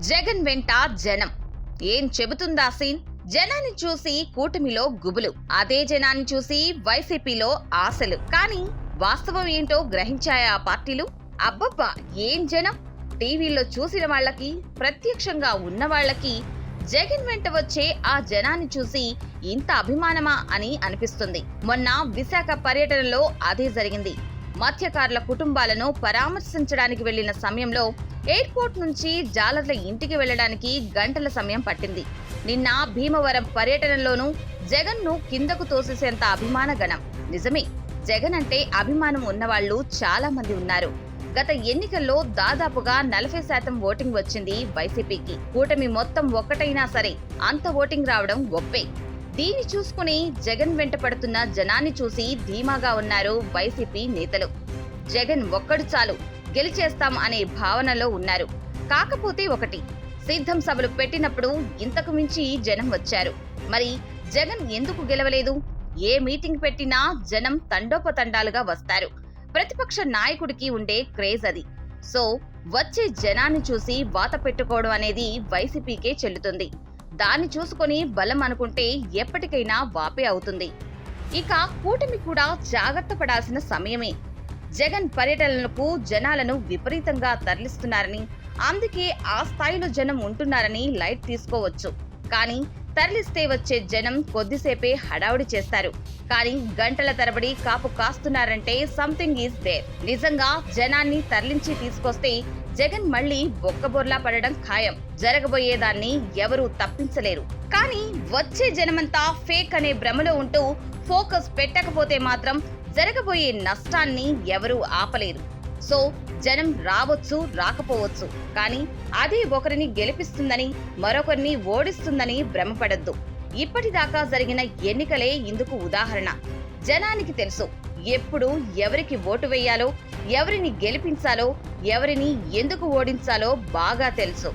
జగన్ వెంట జనం ఏం చెబుతుందా సీన్? జనాన్ని చూసి కూటమిలో గుబులు, అదే జనాన్ని చూసి వైసీపీలో ఆశలు. కానీ వాస్తవం ఏంటో గ్రహించాయా ఆ పార్టీలు? అబ్బబ్బా ఏం జనం! టీవీలో చూసిన వాళ్ళకి, ప్రత్యక్షంగా ఉన్న వాళ్ళకి జగన్ వెంట వచ్చే ఆ జనాన్ని చూసి ఇంత అభిమానమా అని అనిపిస్తుంది. మొన్న విశాఖ పర్యటనలో అదే జరిగింది. మత్స్యకారుల కుటుంబాలను పరామర్శించడానికి వెళ్లిన సమయంలో ఎయిర్పోర్ట్ నుంచి జాలర్ల ఇంటికి వెళ్లడానికి గంటల సమయం పట్టింది. నిన్న భీమవరం పర్యటనలోనూ జగన్ ను కిందకు తోసేసేంత అభిమాన గణం. నిజమే, జగన్ అంటే అభిమానం ఉన్నవాళ్లు చాలా మంది ఉన్నారు. గత ఎన్నికల్లో దాదాపుగా 40% ఓటింగ్ వచ్చింది వైసీపీకి. కూటమి మొత్తం ఒక్కటైనా సరే అంత ఓటింగ్ రావడం గొప్పే. దీన్ని చూసుకుని జగన్ వెంట పడుతున్న జనాన్ని చూసి ధీమాగా ఉన్నారు వైసీపీ నేతలు. జగన్ ఒక్కడు చాలు, గెలిచేస్తాం అనే భావనలో ఉన్నారు. కాకపోతే ఒకటి, సిద్ధం సభలు పెట్టినప్పుడు ఇంతకు మించి జనం వచ్చారు. మరి జగన్ ఎందుకు గెలవలేదు? ఏ మీటింగ్ పెట్టినా జనం తండోపతండాలుగా వస్తారు. ప్రతిపక్ష నాయకుడికి ఉండే క్రేజ్ అది. సో వచ్చే జనాన్ని చూసి వాత పెట్టుకోవడం అనేది వైసీపీకే చెల్లుతుంది. దాన్ని చూసుకొని బలం అనుకుంటే ఎప్పటికైనా వాపే అవుతుంది. ఇక కూటమి కూడా జాగ్రత్త పడాల్సిన సమయమే. జగన్ పర్యటనలకు జనాలను విపరీతంగా తరలిస్తున్నారని, అందుకే ఆ స్థాయిలో జనం ఉంటున్నారని లైట్ తీసుకోవచ్చు. కానీ తరలిస్తే వచ్చే జనం కొద్దిసేపే హడావుడి చేస్తారు. కానీ గంటల తరబడి కాపు కాస్తున్నారంటే సంథింగ్ ఈజ్ దేర్. నిజంగా జనాన్ని తరలించి తీసుకొస్తే జగన్ మళ్లీ బొక్కబొర్లా పడడం ఖాయం. జరగబోయేదాన్ని ఎవరూ తప్పించలేరు. కానీ వచ్చే జనమంతా ఫేక్ అనే భ్రమలో ఉంటూ ఫోకస్ పెట్టకపోతే మాత్రం జరగబోయే నష్టాన్ని ఎవరూ ఆపలేరు. సో జనం రావచ్చు, రాకపోవచ్చు, కానీ అది ఒకరిని గెలిపిస్తుందని, మరొకరిని ఓడిస్తుందని భ్రమపడద్దు. ఇప్పటిదాకా జరిగిన ఎన్నికలే ఇందుకు ఉదాహరణ. జనానికి తెలుసు ఎప్పుడు ఎవరికి ఓటు వేయాలో, ఎవరిని గెలిపించాలో, ఎవరిని ఎందుకు ఓడించాలో బాగా తెలుసు.